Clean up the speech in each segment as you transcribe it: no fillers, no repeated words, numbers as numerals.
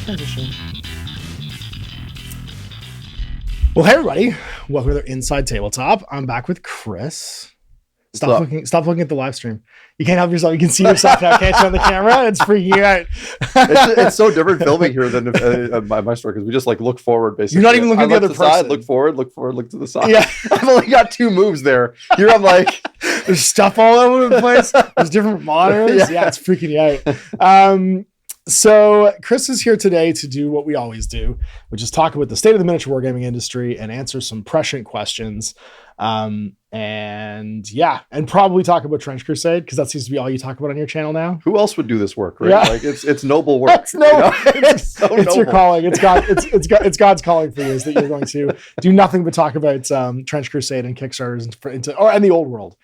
transition. Well, hey everybody, welcome to Inside Tabletop. I'm back with Chris. Stop looking at the live stream. You can't help yourself. You can see yourself now, can't you, on the camera? It's freaking you out. It's so different filming here than my store, because we just like look forward basically. You're not even looking at the other person. Side, look forward, look to the side. Yeah. I've only got two moves there. Here I'm like, there's stuff all over the place. There's different monitors. Yeah, it's freaking you out. So Chris is here today to do what we always do, which is talk about the state of the miniature wargaming industry and answer some prescient questions. And probably talk about Trench Crusade, because that seems to be all you talk about on your channel now. Who else would do this work, right? Yeah. Like it's noble work. It's noble. You know? It's your calling. It's God's calling for you, is that you're going to do nothing but talk about Trench Crusade and Kickstarters and the old world.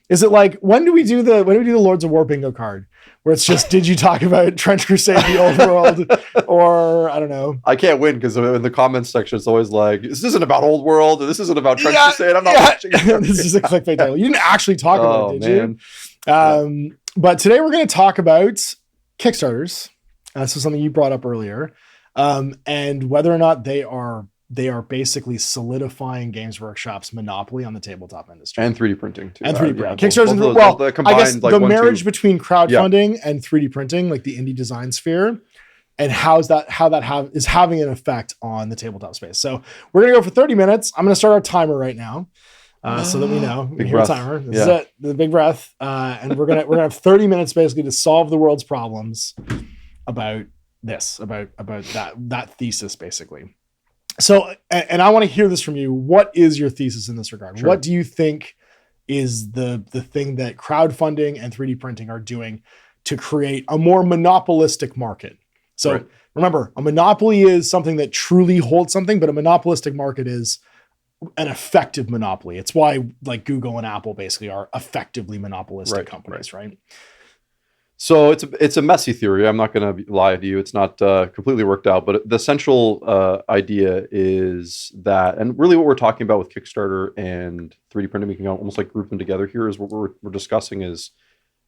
Is it like, when do we do the Lords of War bingo card, where it's just, did you talk about Trench Crusade, the old world, or I don't know? I can't win, because in the comments section, it's always like, this isn't about old world, this isn't about Trench Crusade. I'm not watching it. This is a clickbait title. You didn't actually talk about it, did man. you? But today we're going to talk about Kickstarters. This was something you brought up earlier, and whether or not they are basically solidifying Games Workshop's monopoly on the tabletop industry. And 3D printing too. And 3D printing. Kickstarters, I guess the marriage between crowdfunding and 3D printing, like the indie design sphere, and how that is having an effect on the tabletop space. So we're going to go for 30 minutes. I'm going to start our timer right now. So that we know. We hear a timer. This is it. The big breath. And we're gonna have 30 minutes basically to solve the world's problems about that thesis, basically. So, and I want to hear this from you. What is your thesis in this regard? Sure. What do you think is the thing that crowdfunding and 3D printing are doing to create a more monopolistic market? So remember, a monopoly is something that truly holds something, but a monopolistic market is an effective monopoly. It's why like Google and Apple basically are effectively monopolistic companies, right? So it's a messy theory. I'm not going to lie to you. It's not completely worked out, but the central idea is that, and really what we're talking about with Kickstarter and 3D printing, we can almost like group them together here, is what we're discussing is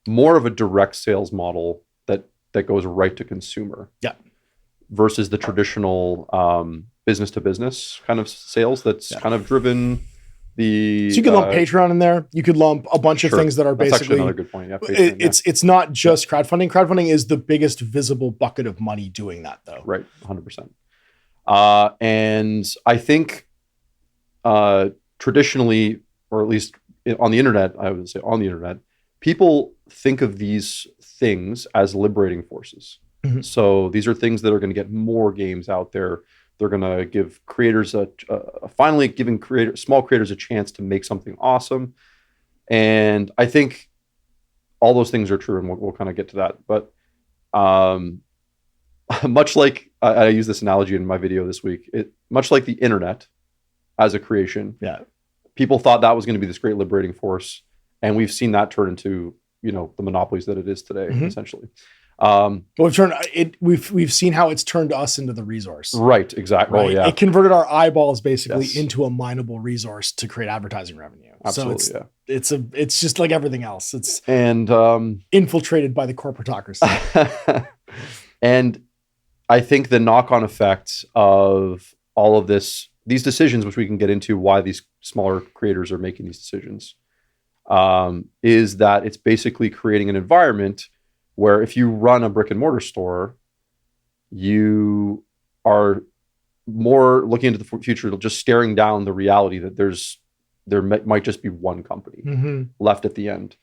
more of a direct sales model that goes right to consumer. Yeah. Versus the traditional business to business kind of sales that's kind of driven. So you could lump Patron in there. You could lump a bunch of things that are basically. That's actually another good point. Yeah, Patron, it's not just crowdfunding. Crowdfunding is the biggest visible bucket of money doing that, though. Right, 100%. And I think traditionally, or at least on the internet, I would say on the internet, people think of these things as liberating forces. Mm-hmm. So these are things that are going to get more games out there. They're going to give creators giving small creators a chance to make something awesome. And I think all those things are true, and we'll kind of get to that. But much like I use this analogy in my video this week, much like the internet as a creation, people thought that was going to be this great liberating force, and we've seen that turn into the monopolies that it is today, essentially. We've seen how it's turned us into the resource. Right, exactly. Right? It converted our eyeballs basically into a mineable resource to create advertising revenue. Absolutely, so it's just like everything else. It's infiltrated by the corporatocracy. And I think the knock-on effect of all of these decisions, which we can get into why these smaller creators are making these decisions, is that it's basically creating an environment where if you run a brick and mortar store, you are more looking into the future, just staring down the reality that there might just be one company left at the end.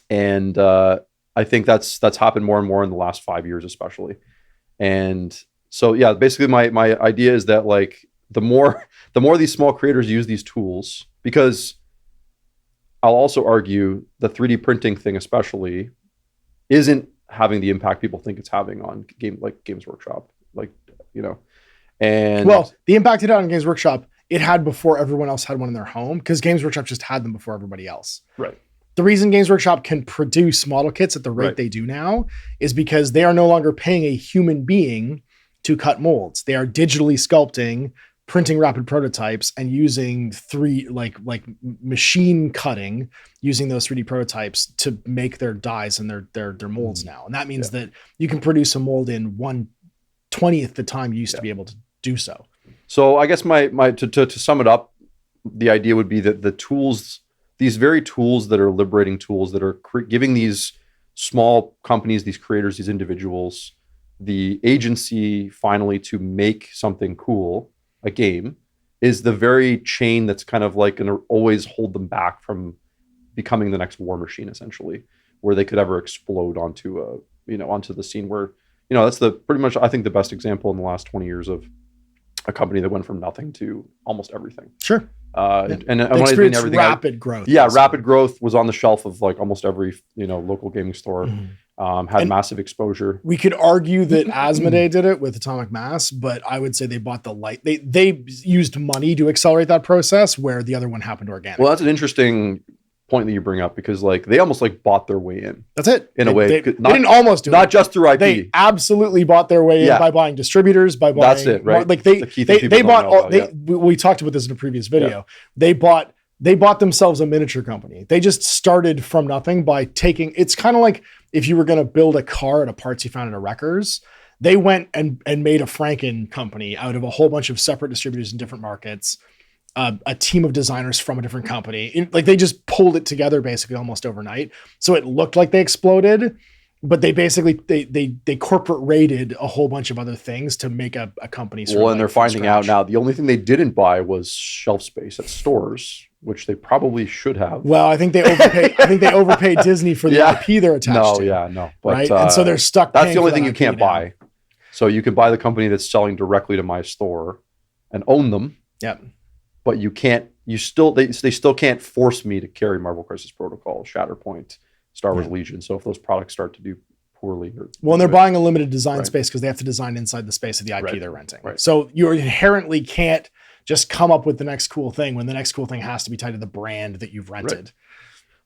And I think that's happened more and more in the last 5 years, especially. And so, basically my idea is that like the more these small creators use these tools, because I'll also argue the 3D printing thing especially isn't having the impact people think it's having on Games Workshop. And the impact it had on Games Workshop, it had before everyone else had one in their home, because Games Workshop just had them before everybody else. Right. The reason Games Workshop can produce model kits at the rate they do now is because they are no longer paying a human being to cut molds. They are digitally sculpting printing rapid prototypes and using machine cutting, using those 3D prototypes to make their dies and their molds now. And that means that you can produce a mold in 1/20th the time you used to be able to do so. So I guess to sum it up, the idea would be that the tools, these very tools that are liberating tools that are giving these small companies, these creators, these individuals, the agency finally to make something cool, a game, is the very chain that's kind of like going to always hold them back from becoming the next war machine, essentially, where they could ever explode onto the scene where, that's pretty much, I think, the best example in the last 20 years of a company that went from nothing to almost everything. Sure. And when I mean everything, rapid growth. Yeah, rapid growth was on the shelf of like almost every local gaming store. Had massive exposure. We could argue that Asmodee did it with Atomic Mass, but I would say they bought the light. They used money to accelerate that process, where the other one happened organically. Well, that's an interesting point that you bring up, because like they almost like bought their way in. That's it. In a way. They didn't almost do it. Not just through IP. They absolutely bought their way in by buying distributors, by buying. That's it, right? Like they bought. We talked about this in a previous video. Yeah. They bought themselves a miniature company. They just started from nothing by taking. It's kind of like if you were going to build a car at a parts you found at a wrecker's. They went and made a Franken company out of a whole bunch of separate distributors in different markets. A team of designers from a different company. Like they just pulled it together basically almost overnight. So it looked like they exploded, but they basically, they corporate raided a whole bunch of other things to make a company. Well, and they're finding out now, the only thing they didn't buy was shelf space at stores, which they probably should have. Well, I think they overpaid Disney for the IP they're attached to. No. But, right. And so they're stuck. That's the only thing you can't buy. So you can buy the company that's selling directly to my store and own them. Yeah. But you can't, they still can't force me to carry Marvel Crisis Protocol, Shatterpoint, Star Wars Legion. So if those products start to do poorly. And they're buying a limited design space because they have to design inside the space of the IP they're renting. Right. So you inherently can't just come up with the next cool thing when the next cool thing has to be tied to the brand that you've rented. Right.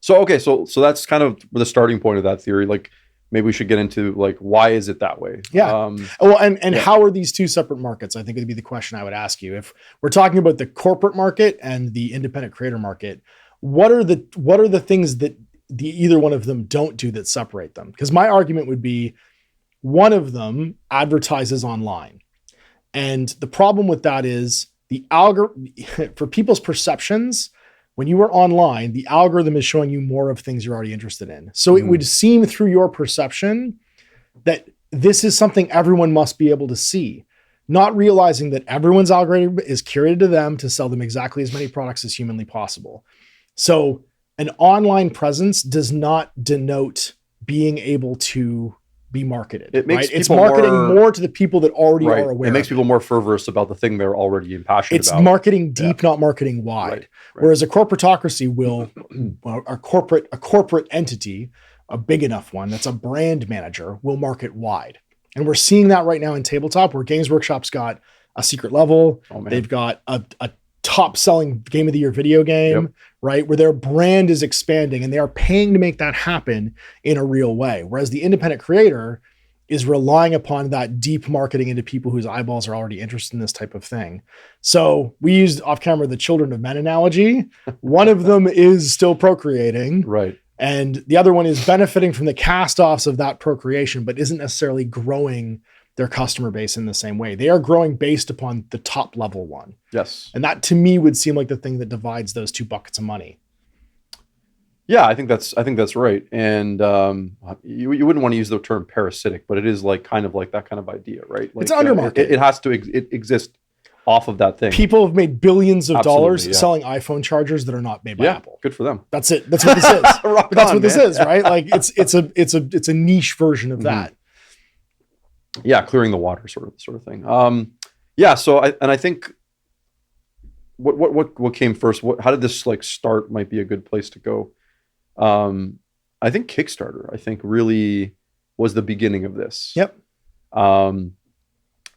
So, okay. So that's kind of the starting point of that theory. Like, maybe we should get into like, why is it that way? Yeah. How are these two separate markets? I think it'd be the question I would ask you. If we're talking about the corporate market and the independent creator market, what are the things that either one of them don't do that separate them? Because my argument would be one of them advertises online. And the problem with that is the algorithm for people's perceptions. When you are online, the algorithm is showing you more of things you're already interested in. So it would seem through your perception that this is something everyone must be able to see, not realizing that everyone's algorithm is curated to them to sell them exactly as many products as humanly possible. So an online presence does not denote being able to be marketed. It's marketing more to the people that already are aware. It makes people more fervorous about the thing they're already passionate about. It's marketing deep, not marketing wide. Right. Whereas a corporatocracy will, a corporate entity, a big enough one that's a brand manager, will market wide. And we're seeing that right now in tabletop, where Games Workshop's got a secret level. They've got a top selling game of the year video game, right? Where their brand is expanding and they are paying to make that happen in a real way. Whereas the independent creator is relying upon that deep marketing into people whose eyeballs are already interested in this type of thing. So we used off camera the children of men analogy. One of them is still procreating. Right. And the other one is benefiting from the cast-offs of that procreation, but isn't necessarily growing their customer base in the same way. They are growing based upon the top level one. Yes. And that to me would seem like the thing that divides those two buckets of money. Yeah, I think that's right. And you wouldn't want to use the term parasitic, but it is like kind of like that kind of idea, right? Like, it's undermarket. It has to exist off of that thing. People have made billions of dollars selling iPhone chargers that are not made by Apple. Good for them. That's it. That's what this is. This is, right? Like it's a niche version of that. Yeah, clearing the water sort of thing. So I think what came first? How did this like start? Might be a good place to go. I think Kickstarter, really was the beginning of this. Yep. And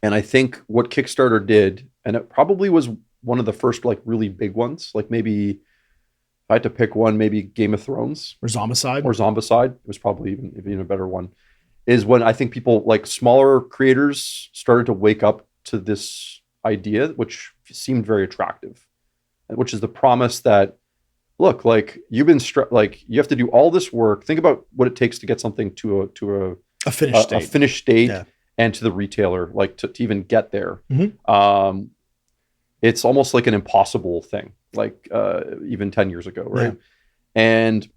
I think what Kickstarter did, and it probably was one of the first like really big ones, like maybe if I had to pick one, maybe Game of Thrones or Zombicide. It was probably even a better one, is when I think people like smaller creators started to wake up to this idea, which seemed very attractive, which is the promise that, look, like you've been like you have to do all this work. Think about what it takes to get something to a finished state, yeah. And to the retailer, like to even get there. Mm-hmm. It's almost like an impossible thing, like even 10 years ago, right? Yeah. And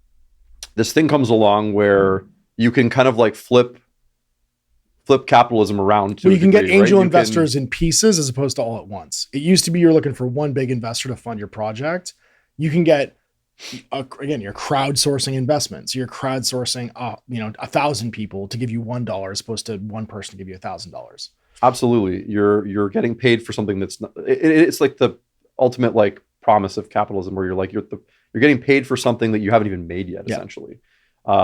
this thing comes along where you can kind of like flip capitalism around to you can degree, get angel right? investors in pieces as opposed to all at once. It used to be you're looking for one big investor to fund your project. You can get, again, you're crowdsourcing investments. You're crowdsourcing, 1,000 people to give you $1 as opposed to one person to give you $1,000. Absolutely. You're getting paid for something that's not, it's like the ultimate like promise of capitalism where you're like, you're getting paid for something that you haven't even made yet, essentially,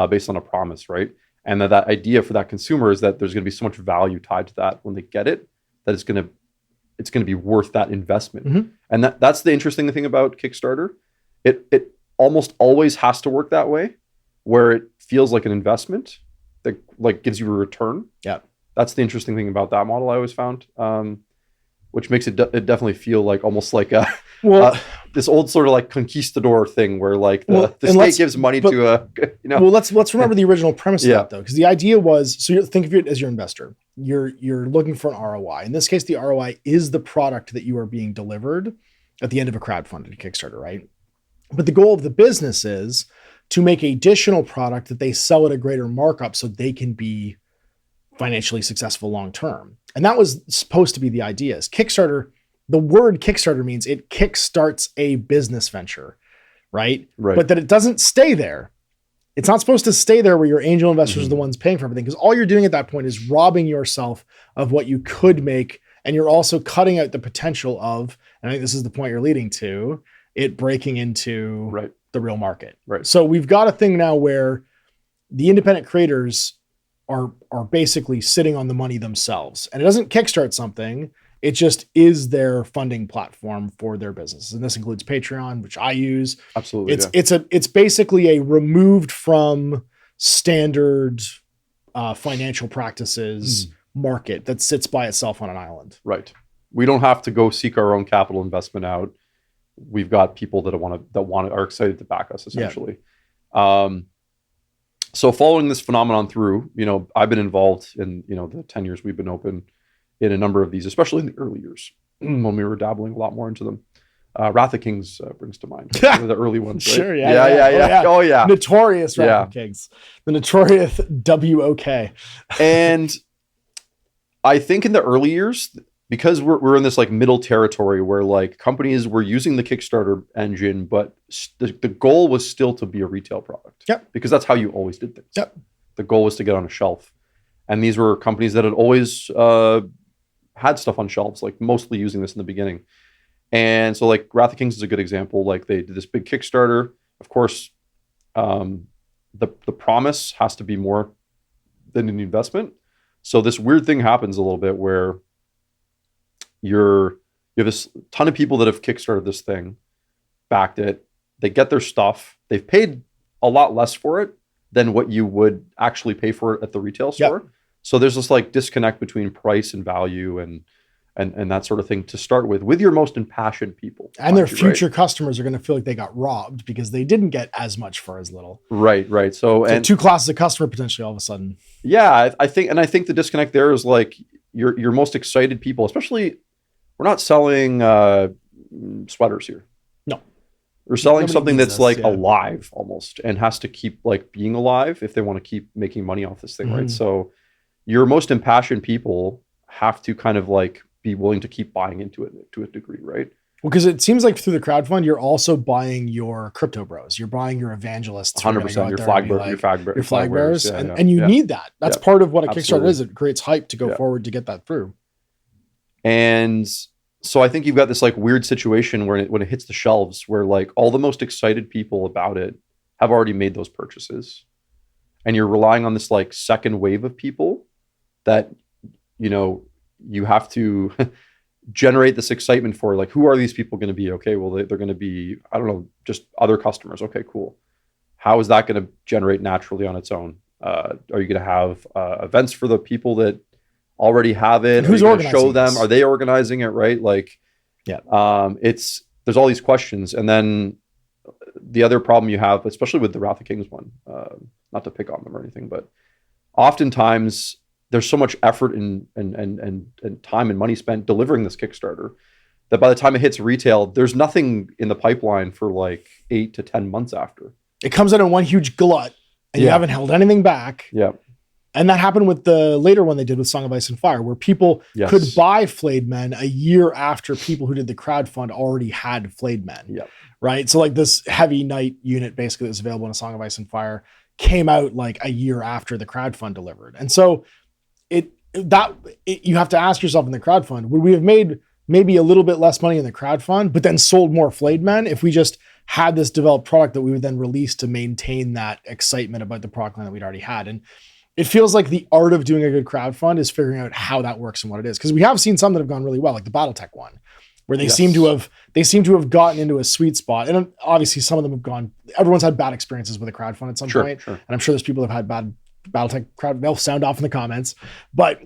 based on a promise, right? And that idea for that consumer is that there's going to be so much value tied to that when they get it, that it's going to be worth that investment. Mm-hmm. And that's the interesting thing about Kickstarter. It almost always has to work that way, where it feels like an investment that like gives you a return. Yeah. That's the interesting thing about that model I always found, which makes it definitely feel like almost like this old sort of like conquistador thing where like the state gives money to a, Well, let's remember the original premise of that though, because the idea was, so think of it as your investor. You're looking for an ROI. In this case, the ROI is the product that you are being delivered at the end of a crowdfunded Kickstarter, right? But the goal of the business is to make additional product that they sell at a greater markup so they can be financially successful long term. And that was supposed to be the idea. Is Kickstarter, the word Kickstarter means it kickstarts a business venture, right? But that it doesn't stay there. It's not supposed to stay there where your angel investors are the ones paying for everything, because all you're doing at that point is robbing yourself of what you could make. And you're also cutting out the potential of, and I think this is the point you're leading to, it breaking into the real market. Right. So we've got a thing now where the independent creators are basically sitting on the money themselves, and it doesn't kickstart something. It just is their funding platform for their business. And this includes Patreon, which I use. Absolutely. It's basically a removed from standard financial practices market that sits by itself on an island. Right. We don't have to go seek our own capital investment out. We've got people that are excited to back us, essentially. Yeah. So following this phenomenon through, I've been involved in, the 10 years we've been open in a number of these, especially in the early years when we were dabbling a lot more into them. Wrath of Kings brings to mind one of the early ones. Right? Sure. Yeah. Oh yeah. Notorious Wrath of Kings. The notorious WOK. And I think in the early years, because we're in this like middle territory where like companies were using the Kickstarter engine, but the goal was still to be a retail product. Yep. Because that's how you always did things. Yep. The goal was to get on a shelf. And these were companies that had always had stuff on shelves, like mostly using this in the beginning. And so like Wrath of Kings is a good example. Like they did this big Kickstarter. Of course, the promise has to be more than an investment. So this weird thing happens a little bit where you have this ton of people that have kickstarted this thing, backed it, they get their stuff, they've paid a lot less for it than what you would actually pay for it at the retail store. Yep. So there's this like disconnect between price and value and that sort of thing to start with your most impassioned people. And their future customers are going to feel like they got robbed because they didn't get as much for as little. Right. So and two classes of customer potentially all of a sudden. Yeah, I think the disconnect there is like your most excited people, especially. We're not selling sweaters here. No. We're selling something that's alive almost and has to keep like being alive if they want to keep making money off this thing, right? So your most impassioned people have to kind of like be willing to keep buying into it to a degree, right? Well, because it seems like through the crowdfund, you're also buying your crypto bros. You're buying your evangelists. 100%. Your flag bearers. And you need that. That's part of what a Kickstarter is. It creates hype to go forward to get that through. And so I think you've got this like weird situation where when it hits the shelves where like all the most excited people about it have already made those purchases. And you're relying on this like second wave of people that, you have to generate this excitement for. Like, who are these people going to be? Okay, well, they're going to be, I don't know, just other customers. Okay, cool. How is that going to generate naturally on its own? Are you going to have events for the people that already have it? And who's organizing? Show them? Are they organizing it? Right? Like, Yeah. There's all these questions. And then the other problem you have, especially with the Wrath of Kings one, not to pick on them or anything, but oftentimes there's so much effort and time and money spent delivering this Kickstarter that by the time it hits retail, there's nothing in the pipeline for like 8 to 10 months after. It comes out in one huge glut, and you haven't held anything back. Yeah. And that happened with the later one they did with Song of Ice and Fire, where people could buy Flayed Men a year after people who did the crowdfund already had Flayed Men. Yeah. Right. So like this heavy knight unit basically that's available in A Song of Ice and Fire came out like a year after the crowdfund delivered. And so you have to ask yourself in the crowdfund, would we have made maybe a little bit less money in the crowdfund, but then sold more Flayed Men if we just had this developed product that we would then release to maintain that excitement about the product line that we'd already had? And it feels like the art of doing a good crowdfund is figuring out how that works and what it is. Because we have seen some that have gone really well, like the BattleTech one, where they seem to have gotten into a sweet spot. And obviously some of them have gone, everyone's had bad experiences with a crowdfund at some point. Sure. And I'm sure there's people who have had bad BattleTech crowd, they'll sound off in the comments. But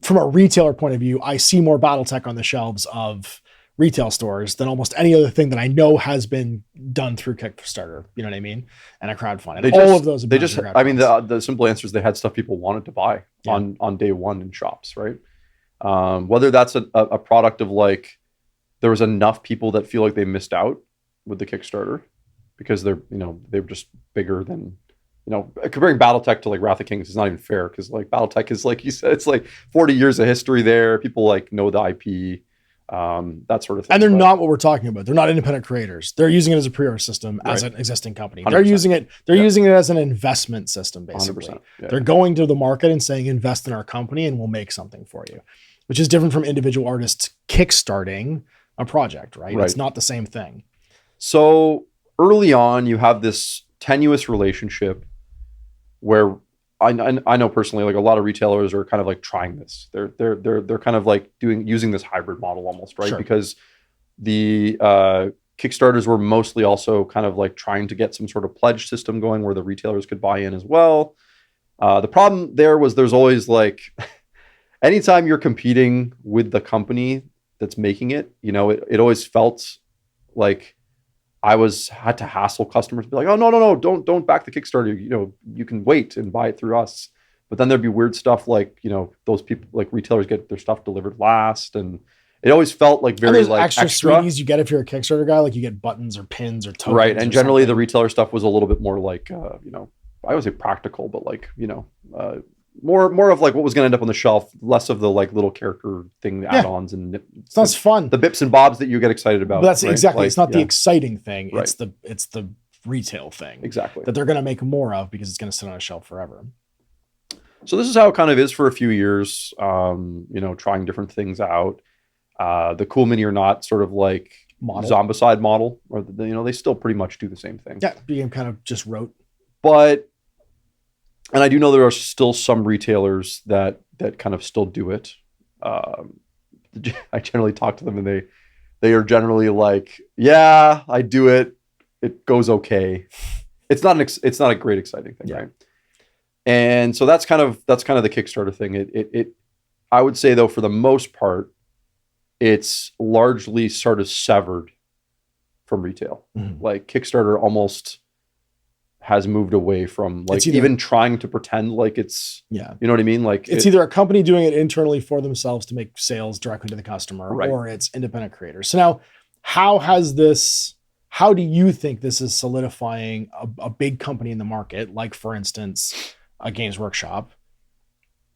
from a retailer point of view, I see more BattleTech on the shelves of retail stores than almost any other thing that I know has been done through Kickstarter. You know what I mean? And a crowdfund. And all of those. I mean, the simple answer is they had stuff people wanted to buy on day one in shops, right? Whether that's a product of like, there was enough people that feel like they missed out with the Kickstarter because they're just bigger than, comparing BattleTech to like Wrath of Kings is not even fair because like BattleTech is, like you said, it's like 40 years of history there. People like know the IP, that sort of thing. And they're not what we're talking about. They're not independent creators. They're using it as a pre-order system as an existing company. 100%. They're using it. They're using it as an investment system, basically. 100%. Yeah. They're going to the market and saying, invest in our company and we'll make something for you, which is different from individual artists kickstarting a project, right? It's not the same thing. So early on, you have this tenuous relationship where I know personally, like a lot of retailers are kind of like trying this. They're kind of like using this hybrid model almost, right? Sure. Because the Kickstarters were mostly also kind of like trying to get some sort of pledge system going where the retailers could buy in as well. The problem there was there's always like, anytime you're competing with the company that's making it, it always felt like I had to hassle customers, be like, oh, no, don't back the Kickstarter. You can wait and buy it through us. But then there'd be weird stuff like, those people, like retailers get their stuff delivered last. And it always felt like very like extra sweeties you get if you're a Kickstarter guy, like you get buttons or pins or tokens. Right. And generally the retailer stuff was a little bit more like, I would say practical, but like, more of like what was going to end up on the shelf, less of the like little character thing, add-ons, and it's fun. The bips and bobs that you get excited about. But that's exactly. Like, it's not the exciting thing. Right. It's the retail thing. Exactly. That they're going to make more of because it's going to sit on a shelf forever. So this is how it kind of is for a few years. Trying different things out. The Cool Mini or Not sort of like Zombicide model, or they still pretty much do the same thing. Yeah, being kind of just rote. And I do know there are still some retailers that kind of still do it. I generally talk to them and they are generally like, yeah, I do it. It goes okay. It's not a great exciting thing, right? And so that's kind of the Kickstarter thing. I would say though, for the most part, it's largely sort of severed from retail. Mm-hmm. Like Kickstarter almost has moved away from like even trying to pretend like it's, you know what I mean? Like it's either a company doing it internally for themselves to make sales directly to the customer, or it's independent creators. So now how do you think this is solidifying a big company in the market, like for instance, a Games Workshop,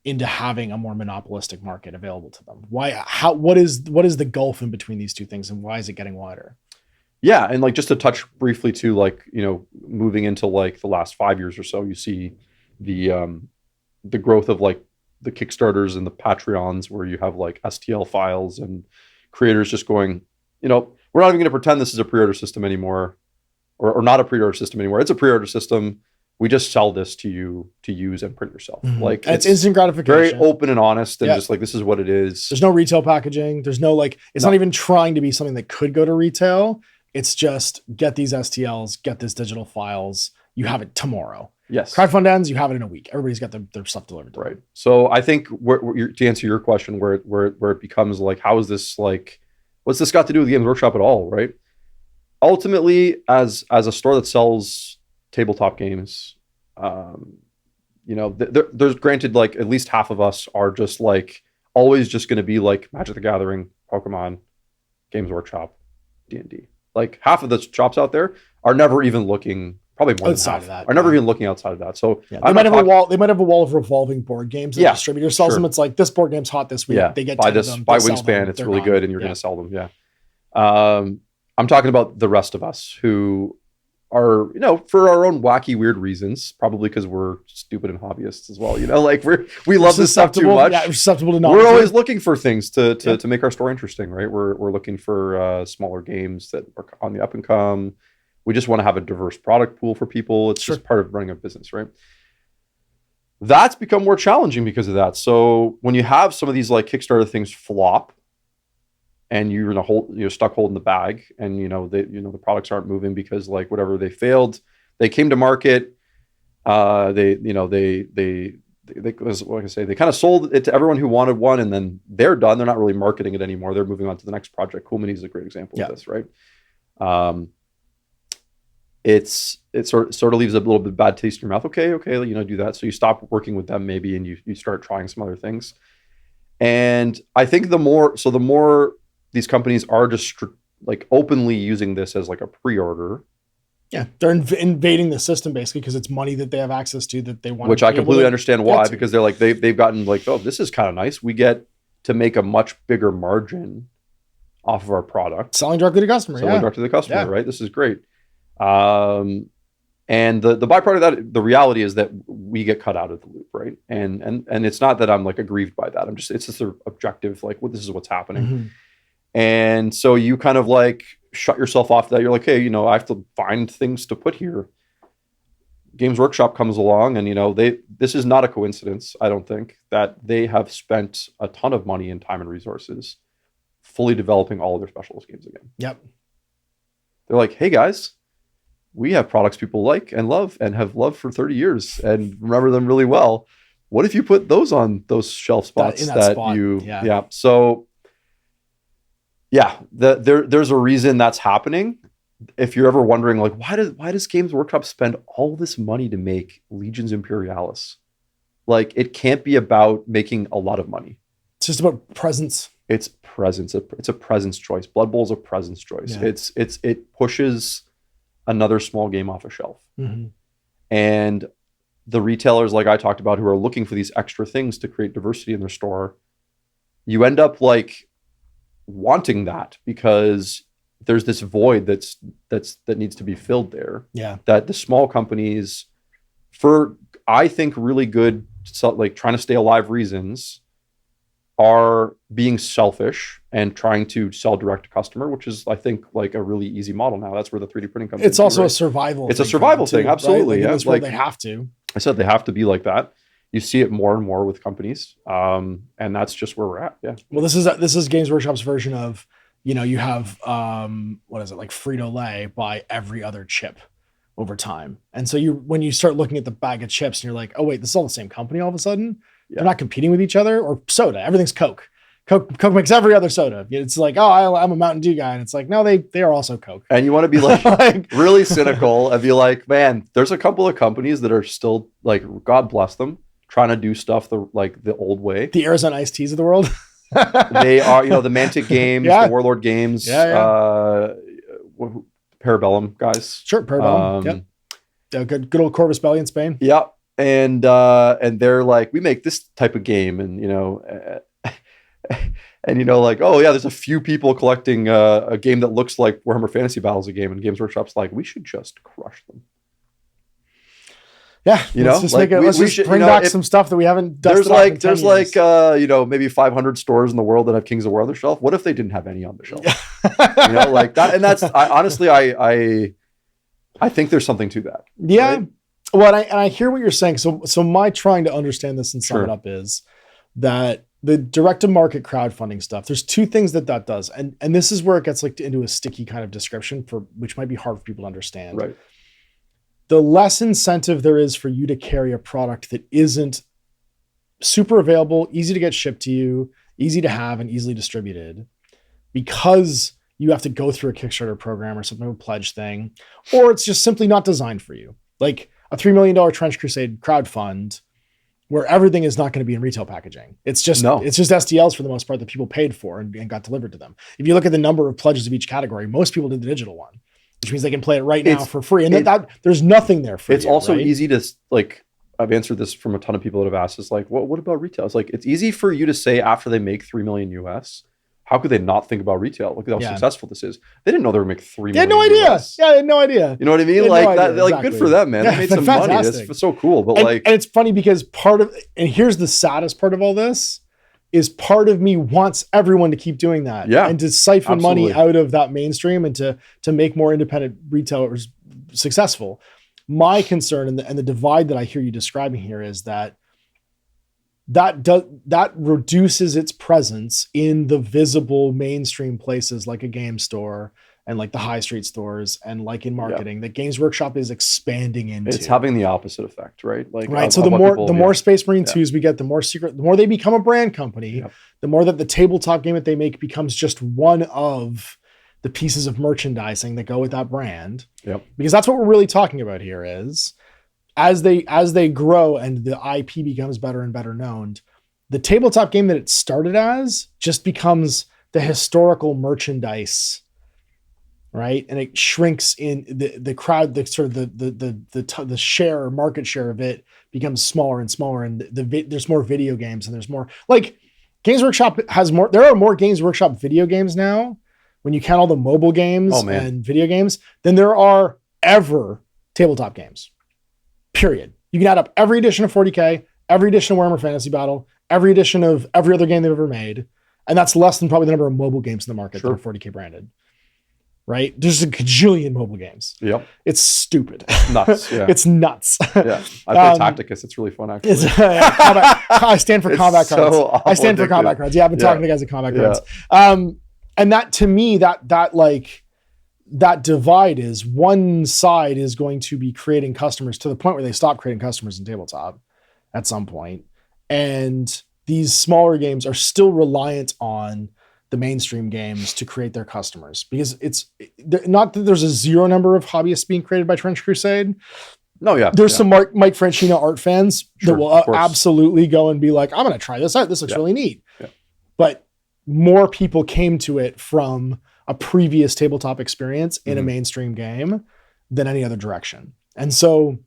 into having a more monopolistic market available to them? What is the gulf in between these two things, and why is it getting wider? Yeah. And like, just to touch briefly too, like, moving into like the last 5 years or so, you see the growth of like the Kickstarters and the Patreons, where you have like STL files and creators just going, we're not even going to pretend this is a pre-order system anymore, or not a pre-order system anymore. It's a pre-order system. We just sell this to you to use and print yourself. Mm-hmm. Like it's instant gratification, very open and honest, and just like, this is what it is. There's no retail packaging. There's no it's not even trying to be something that could go to retail. It's just get these STLs, get this digital files. You have it tomorrow. Yes. Crowdfund ends, you have it in a week. Everybody's got their stuff delivered. Right. So I think to answer your question, where it becomes like, how is this like, What's this got to do with Games Workshop at all, right? Ultimately, as a store that sells tabletop games, there's granted, like, at least half of us are just like always just going to be like Magic the Gathering, Pokemon, Games Workshop, D&D. Like half of the shops out there are never even looking, probably more outside than half, of that, are never even looking outside of that. So they might have a wall. They might have a wall of revolving board games. The distributor sells them. It's like, this board game's hot this week. Yeah, They get buy 10 this, of them. buy Wingspan. It's really good, and you're going to sell them. Yeah. I'm talking about the rest of us who are, for our own wacky, weird reasons, probably because we're stupid and hobbyists as well. Like we love this stuff too much. Yeah, we're susceptible to knowledge. We're always looking for things to make our store interesting, right? We're looking for smaller games that are on the up and come. We just want to have a diverse product pool for people. It's just part of running a business, right? That's become more challenging because of that. So when you have some of these like Kickstarter things flop, and you're stuck holding the bag, and the products aren't moving because like whatever, they failed. They came to market. They kind of sold it to everyone who wanted one, and then they're done. They're not really marketing it anymore. They're moving on to the next project. Cool Minis is a great example of this, right? It sort of leaves a little bit bad taste in your mouth. Okay, do that. So you stop working with them maybe, and you start trying some other things. And I think the more these companies are just like openly using this as like a pre-order. Yeah, they're invading the system basically because it's money that they have access to that they want. Which I completely understand why, because they're like they've gotten like, oh, this is kind of nice. We get to make a much bigger margin off of our product, selling directly to customer. Directly to the customer, right? This is great. And the byproduct of that, the reality is that we get cut out of the loop, right? And it's not that I'm like aggrieved by that. It's just an objective, like, this is what's happening. Mm-hmm. And so you kind of like shut yourself off that. You're like, hey, I have to find things to put here. Games Workshop comes along, and this is not a coincidence, I don't think, that they have spent a ton of money and time and resources fully developing all of their specialist games again. Yep. They're like, hey guys, we have products people like and love and have loved for 30 years and remember them really well. What if you put those on those shelf spots So there's a reason that's happening. If you're ever wondering, like, why does Games Workshop spend all this money to make Legions Imperialis? Like, it can't be about making a lot of money. It's just about presence. It's presence. It's a presence choice. Blood Bowl is a presence choice. Yeah. It pushes another small game off a shelf. Mm-hmm. And the retailers, like I talked about, who are looking for these extra things to create diversity in their store, you end up like wanting that because there's this void that needs to be filled there. Yeah. That the small companies, for I think really good, like trying to stay alive reasons, are being selfish and trying to sell direct to customer, which is, I think, like a really easy model now. That's where the 3D printing comes in. It's also a survival. It's a survival thing, absolutely. Right? Yeah, like they have to. I said they have to be like that. You see it more and more with companies, and that's just where we're at. Yeah. Well, this is Games Workshop's version of, you have what is it, like Frito-Lay buy every other chip over time, and so when you start looking at the bag of chips and you're like, oh wait, this is all the same company all of a sudden. Yeah. They're not competing with each other. Or soda, everything's Coke. Coke makes every other soda. It's like, oh, I'm a Mountain Dew guy, and it's like, no, they are also Coke. And you want to be like, really cynical and be like, man, there's a couple of companies that are still like, God bless them, trying to do stuff the old way. The Arizona Iced Teas of the world. They are, the Mantic Games, the Warlord Games, Parabellum guys. Sure, Parabellum. Yep. Good old Corvus Belli in Spain. Yeah. And they're like, we make this type of game, and like, oh yeah, there's a few people collecting a game that looks like Warhammer Fantasy Battles a game, and Games Workshop's like, we should just crush them. Yeah, let's just bring back some stuff that we haven't dusted off. There's like maybe 500 stores in the world that have Kings of War on the shelf. What if they didn't have any on the shelf? Like that. And that's honestly, I think there's something to that. Yeah. Right? Well, I hear what you're saying. So my trying to understand this and sum it up is that the direct-to-market crowdfunding stuff, there's two things that does. And this is where it gets like into a sticky kind of description, which might be hard for people to understand. Right. The less incentive there is for you to carry a product that isn't super available, easy to get shipped to you, easy to have, and easily distributed, because you have to go through a Kickstarter program or something, a pledge thing, or it's just simply not designed for you. Like a $3 million Trench Crusade crowdfund where everything is not going to be in retail packaging. It's just STLs for the most part that people paid for and got delivered to them. If you look at the number of pledges of each category, most people did the digital one, which means they can play it right now for free. And that there's nothing there for you. It's also right? easy to like, I've answered this from a ton of people that have asked us, like, what about retail? It's like, it's easy for you to say after they make 3 million US, how could they not think about retail? Look at how successful this is. They didn't know they would make 3 million. They had no idea. US. Yeah, they had no idea. You know what I mean? Like that, like good for them, man. They made some money. That's so cool. But and it's funny because and here's the saddest part of all this is part of me wants everyone to keep doing that. Yeah, and to siphon money out of that mainstream and to make more independent retailers successful. My concern and the divide that I hear you describing here is that reduces its presence in the visible mainstream places like a game store and like the high street stores and like in marketing that Games Workshop is expanding into. It's having the opposite effect, right? Like, right. So the more Space Marine 2s we get, the more they become a brand company, the more that the tabletop game that they make becomes just one of the pieces of merchandising that go with that brand. Yep. Because that's what we're really talking about here is as they grow and the IP becomes better and better known, the tabletop game that it started as just becomes the historical merchandise, right? And it shrinks in the crowd, the sort of the share or market share of it becomes smaller and smaller, and there's more video games and there's more like Games Workshop has more. There are more Games Workshop video games now when you count all the mobile games and video games than there are ever tabletop games. Period. You can add up every edition of 40K, every edition of Warhammer Fantasy Battle, every edition of every other game they've ever made. And that's less than probably the number of mobile games in the market that are 40K branded. Right? There's a gajillion mobile games. Yep. It's stupid. Nuts. Yeah. It's nuts. Yeah. I play Tacticus. It's really fun, actually. I stand for combat cards. I stand for combat cards. Yeah, I've been talking to guys at combat cards. And that, to me, that divide is one side is going to be creating customers to the point where they stop creating customers in tabletop at some point. And these smaller games are still reliant on the mainstream games to create their customers, because it's not that there's a zero number of hobbyists being created by Trench Crusade. No, yeah. There's some Mike Francino art fans that will absolutely go and be like, I'm going to try this out. This looks really neat. Yeah. But more people came to it from a previous tabletop experience in a mainstream game than any other direction. And so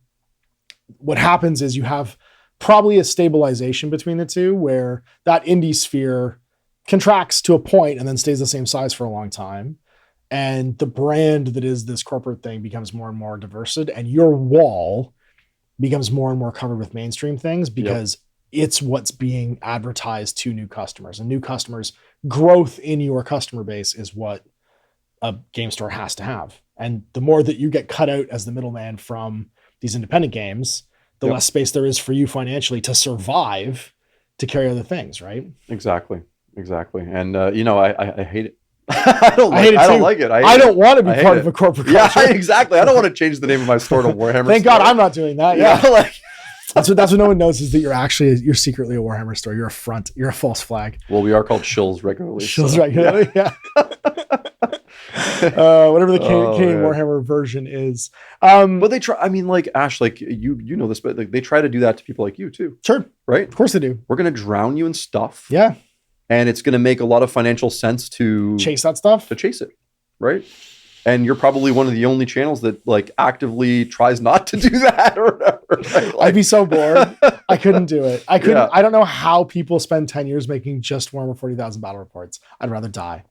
what happens is you have probably a stabilization between the two, where that indie sphere contracts to a point and then stays the same size for a long time. And the brand that is this corporate thing becomes more and more diversified, and your wall becomes more and more covered with mainstream things because it's what's being advertised to new customers, and new customers. Growth in your customer base is what a game store has to have. And the more that you get cut out as the middleman from these independent games, the less space there is for you financially to survive, to carry other things, right? Exactly. And I hate it. I don't like it. I don't want to be part of a corporate culture. Yeah, exactly. I don't want to change the name of my store to Warhammer. Thank God I'm not doing that. Yeah. That's what no one knows, is that you're secretly a Warhammer store. You're a front. You're a false flag. Well, we are called Shills regularly. Yeah. Whatever the Canadian Warhammer version is. But they try. I mean, like Ash, like you know this, but like, they try to do that to people like you too. Sure, right? Of course they do. We're going to drown you in stuff. Yeah, and it's going to make a lot of financial sense to chase that stuff. To chase it, right? And you're probably one of the only channels that like actively tries not to do that or whatever. Right? Like, I'd be so bored. I couldn't do it. I couldn't. Yeah. I don't know how people spend 10 years making just Warhammer 40,000 battle reports. I'd rather die.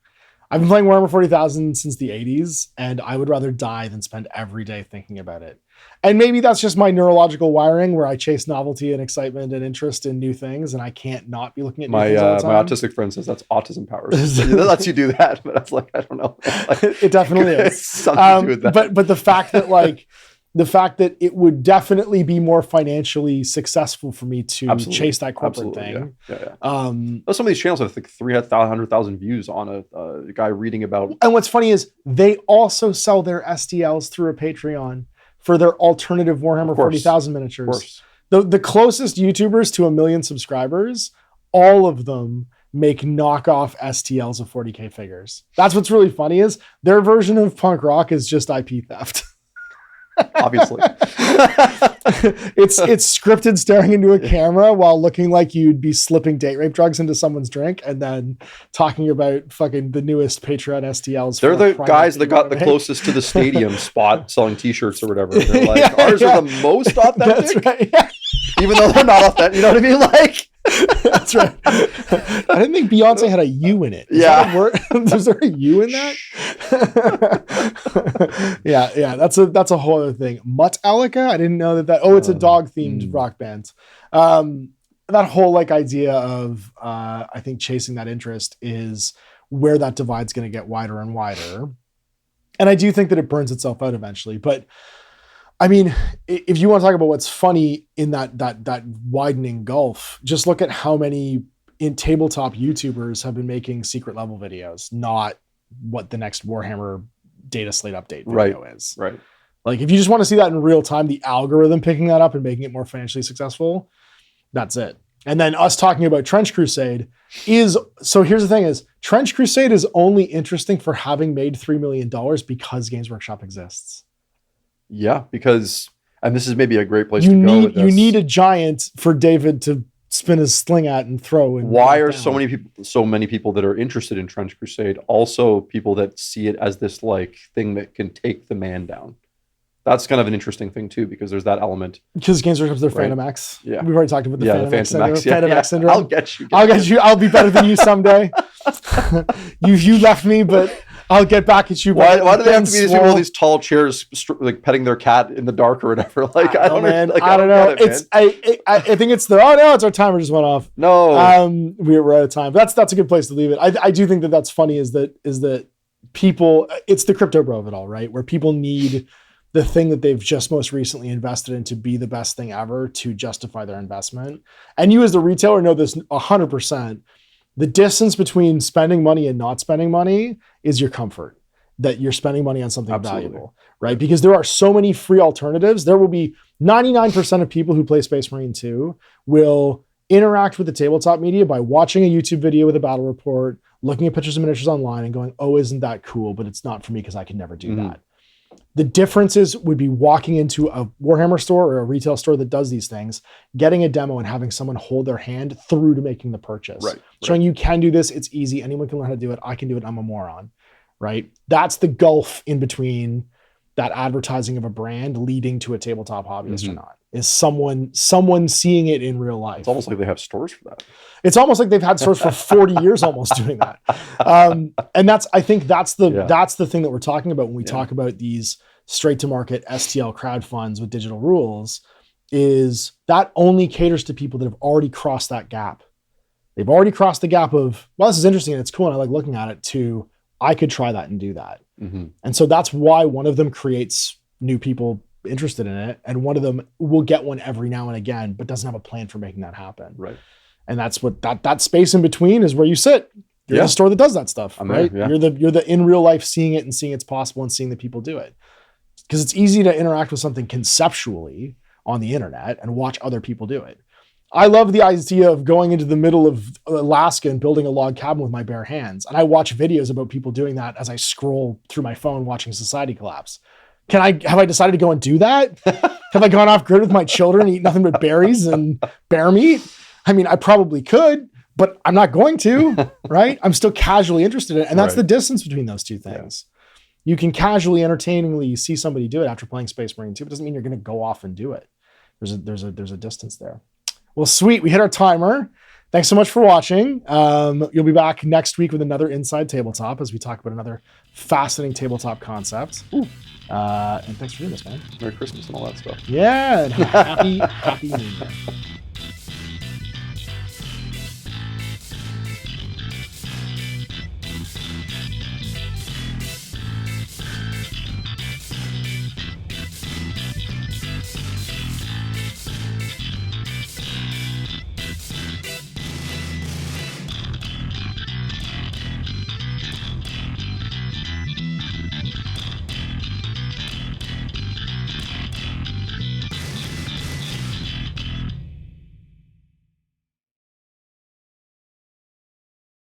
I've been playing Warhammer 40,000 since the 80s, and I would rather die than spend every day thinking about it. And maybe that's just my neurological wiring, where I chase novelty and excitement and interest in new things, and I can't not be looking at new things all the time. My autistic friend says that's autism powers. That lets you do that, but I was like, I don't know. Like, it definitely is. Something to do with that. But the fact that it would definitely be more financially successful for me to chase that corporate thing. Yeah. Some of these channels have, I think, 300,000 views on a guy reading about. And what's funny is they also sell their STLs through a Patreon for their alternative Warhammer 40,000 miniatures. The closest YouTubers to 1 million subscribers, all of them make knockoff STLs of 40K figures. That's what's really funny is their version of punk rock is just IP theft. Obviously. it's scripted staring into a camera while looking like you'd be slipping date rape drugs into someone's drink and then talking about fucking the newest Patreon STLs. They're the guys that got the closest to the stadium spot selling t-shirts or whatever. They're like, ours are the most authentic. That's right. Yeah. Even though they're not authentic. You know what I mean? Like, that's right. I didn't think Beyonce had a U in it. Is there a U in that? yeah. That's a whole other thing. Mutt-Alika? I didn't know that. Oh, it's a dog-themed rock band. That whole like idea of I think chasing that interest is where that divide's going to get wider and wider. And I do think that it burns itself out eventually. But I mean, if you want to talk about what's funny in that widening gulf, just look at how many in tabletop YouTubers have been making secret level videos, not what the next Warhammer data slate update video is. Right. Like if you just want to see that in real time, the algorithm picking that up and making it more financially successful, that's it. And then us talking about Trench Crusade so here's the thing is Trench Crusade is only interesting for having made $3 million because Games Workshop exists. Yeah, because, and this is maybe a great place to go with this. You need a giant for David to spin his sling at and throw. And why are so many people that are interested in Trench Crusade also people that see it as this like thing that can take the man down? That's kind of an interesting thing too, because there's that element. Because Games Workshop's their Phantom X. Yeah. We've already talked about the Phantom X syndrome. Phantom X syndrome. I'll get you. I'll be better than you someday. you left me, but I'll get back at you. Why do they have to be these people with these tall chairs, like petting their cat in the dark or whatever? Like I don't know. Like, I don't know. I think it's it's our timer just went off. No, we're out of time. But that's a good place to leave it. I do think that's funny. Is that people? It's the crypto bro of it all, right? Where people need the thing that they've just most recently invested in to be the best thing ever to justify their investment. And you as the retailer know this 100%. The distance between spending money and not spending money is your comfort that you're spending money on something valuable, right? Because there are so many free alternatives. There will be 99% of people who play Space Marine 2 will interact with the tabletop media by watching a YouTube video with a battle report, looking at pictures of miniatures online and going, oh, isn't that cool? But it's not for me because I can never do that. The differences would be walking into a Warhammer store or a retail store that does these things, getting a demo and having someone hold their hand through to making the purchase. Showing you can do this, it's easy, anyone can learn how to do it, I can do it, I'm a moron, right? That's the gulf in between that advertising of a brand leading to a tabletop hobbyist or not, is someone seeing it in real life. It's almost like they have stores for that. It's almost like they've had stores for 40 years almost doing that. And I think that's the thing that we're talking about when we talk about these straight to market STL crowd funds with digital rules, is that only caters to people that have already crossed that gap. They've already crossed the gap of, well, this is interesting and it's cool and I like looking at it, to I could try that and do that. And so that's why one of them creates new people interested in it, and one of them will get one every now and again, but doesn't have a plan for making that happen. Right. And that's what that space in between is where you sit. You're the store that does that stuff, right? You're the in real life seeing it and seeing it's possible and seeing the people do it. Because it's easy to interact with something conceptually on the internet and watch other people do it. I love the idea of going into the middle of Alaska and building a log cabin with my bare hands. And I watch videos about people doing that as I scroll through my phone watching society collapse. Have I decided to go and do that? Have I gone off grid with my children and eat nothing but berries and bear meat? I mean, I probably could, but I'm not going to, right? I'm still casually interested in it. And that's the distance between those two things. You can casually, entertainingly see somebody do it after playing Space Marine 2. It doesn't mean you're going to go off and do it. There's a distance there. Well, sweet. We hit our timer. Thanks so much for watching. You'll be back next week with another Inside Tabletop as we talk about another fascinating tabletop concept. And thanks for doing this, man. Merry Christmas and all that stuff. Yeah. And happy New Year.